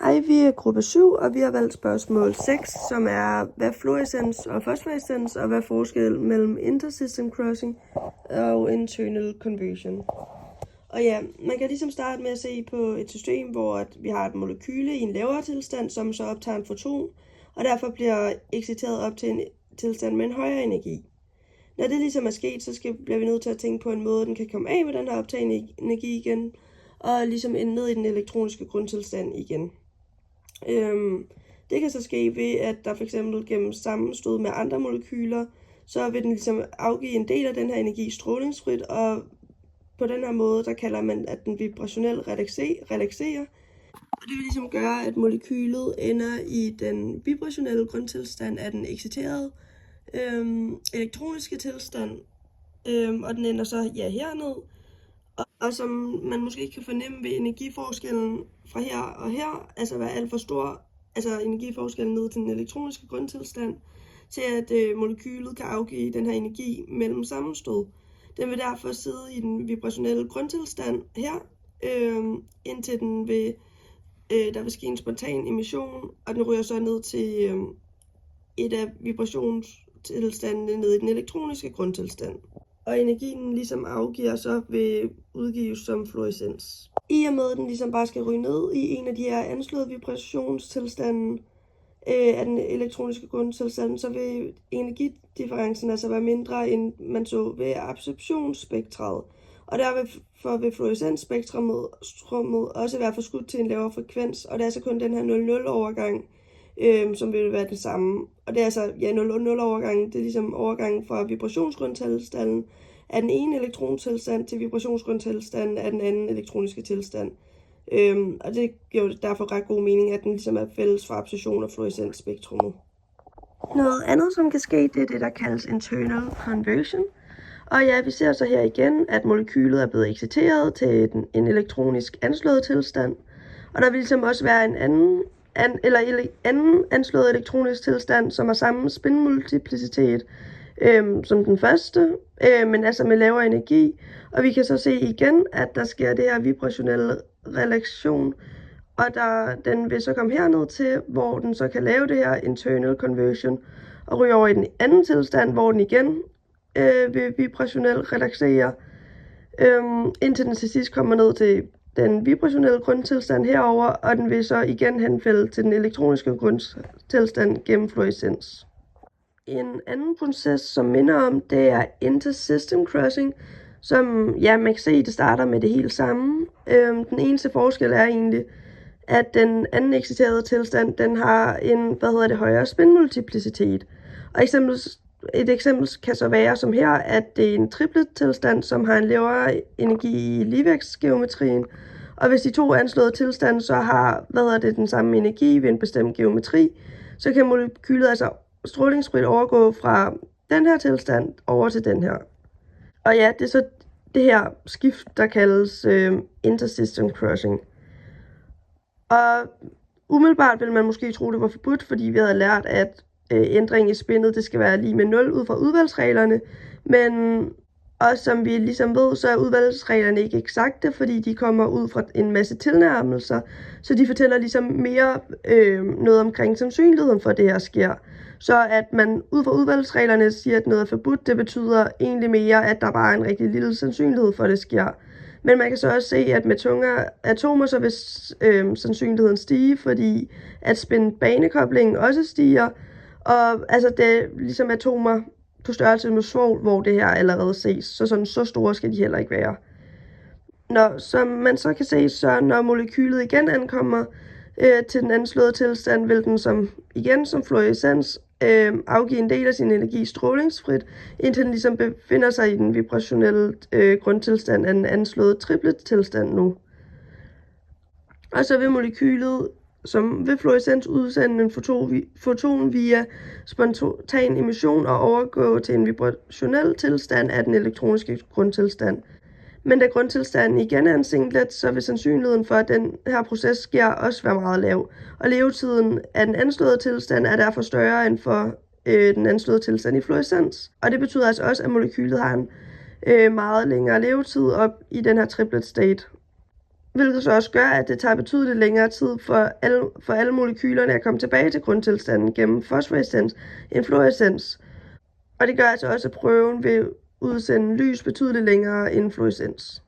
Hej, vi er gruppe 7, og vi har valgt spørgsmål 6, som er, hvad er fluorescens og fosforescens, og hvad er forskel mellem intersystem crossing og internal conversion. Og ja, man kan ligesom starte med at se på et system, hvor vi har et molekyle i en lavere tilstand, som så optager en foton, og derfor bliver exciteret op til en tilstand med en højere energi. Når det ligesom er sket, så bliver vi nødt til at tænke på en måde, den kan komme af med den her optagende energi igen, og ligesom ende ned i den elektroniske grundtilstand igen. Det kan så ske ved, at der for eksempel gennem sammenstød med andre molekyler, så vil den ligesom afgive en del af den her energi strålingsfrit, og på den her måde, der kalder man, at den vibrationelt relaxerer. Og det vil ligesom gøre, at molekylet ender i den vibrationelle grundtilstand af den exciterede elektroniske tilstand, og den ender så herned. Og som man måske kan fornemme ved energiforskellen fra her og her, altså være alt for stor, altså energiforskellen ned til den elektroniske grundtilstand, til at molekylet kan afgive den her energi mellem sammenstød. Den vil derfor sidde i den vibrationelle grundtilstand her, indtil der vil ske en spontan emission, og den ryger så ned til et af vibrationstilstandene ned i den elektroniske grundtilstand. Og energien ligesom afgiver så vil udgives som fluorescens. I og med at den ligesom bare skal ryge ned i en af de her anslåede vibrationstilstande af den elektroniske grundtilstand, så vil energidifferencen altså være mindre, end man så ved absorptionsspektret. Og derfor vil fluorescensspektrummet også være forskudt til en lavere frekvens, og det er altså kun den her 0-0 overgang, som vil være det samme. Og det er altså, 0-0 overgangen, det er ligesom overgangen fra vibrationsgrundtilstanden af den ene elektrontilstand til vibrationsgrundtilstanden af den anden elektroniske tilstand. Og det giver jo derfor ret god mening, at den ligesom er fælles for absorption og fluorescensspektrummet. Noget andet, som kan ske, det er det, der kaldes internal conversion. Og ja, vi ser så her igen, at molekylet er blevet exciteret til en elektronisk anslået tilstand. Og der vil ligesom også være en anden anslået elektronisk tilstand, som har samme spinmultiplicitet som den første, men altså med lavere energi. Og vi kan så se igen, at der sker det her vibrationelle relation, og den vil så komme herned til, hvor den så kan lave det her internal conversion, og ryge over i den anden tilstand, hvor den igen vil vibrationelt relaxere, indtil den til sidst kommer ned til den vibrationelle grundtilstand herover, og den vil så igen henfælde til den elektroniske grundtilstand gennem fluorescens. En anden proces, som minder om, det er intersystem crossing, som man kan se, det starter med det helt samme. Den eneste forskel er egentlig, at den anden exciterede tilstand, den har en, højere spinmultiplicitet. Og et eksempel kan så være som her, at det er en triplet tilstand, som har en lavere energi i ligevægtsgeometrien. Og hvis de to anslåede tilstande så har, den samme energi ved en bestemt geometri, så kan molekylet altså strålingsfrit overgå fra den her tilstand over til den her. Og ja, det er så det her skift, der kaldes intersystem crossing. Og umiddelbart vil man måske tro, det var forbudt, fordi vi havde lært, at ændring i spindet, det skal være lige med 0 ud fra udvalgsreglerne. Men også som vi ligesom ved, så er udvalgsreglerne ikke eksakte, fordi de kommer ud fra en masse tilnærmelser. Så de fortæller ligesom mere noget omkring sandsynligheden for, at det her sker. Så at man ud fra udvalgsreglerne siger, at noget er forbudt, det betyder egentlig mere, at der bare er en rigtig lille sandsynlighed for, at det sker. Men man kan så også se, at med tungere atomer, så vil sandsynligheden stige, fordi at spin-banekoblingen også stiger. Og altså det er ligesom atomer på størrelse med svovl, hvor det her allerede ses. Så store skal de heller ikke være. Som man så kan se, så når molekylet igen ankommer til den anslåede tilstand, vil den som fluorescens afgive en del af sin energi strålingsfrit, indtil den ligesom befinder sig i den vibrationelle grundtilstand af den anslåede triplet tilstand nu. Og så vil molekylet som ved fluorescens udsende en foton via spontan emission og overgå til en vibrationel tilstand af den elektroniske grundtilstand. Men da grundtilstanden igen er en singlet, så vil sandsynligheden for, at den her proces sker, også være meget lav. Og levetiden af den anslåede tilstand er derfor større end for den anslåede tilstand i fluorescens. Og det betyder altså også, at molekylet har en meget længere levetid op i den her triplet state. hvilket så også gør, at det tager betydeligt længere tid for alle molekylerne at komme tilbage til grundtilstanden gennem fosforescens end fluorescens. Og det gør altså også, at prøven vil udsende lys betydeligt længere end fluorescens.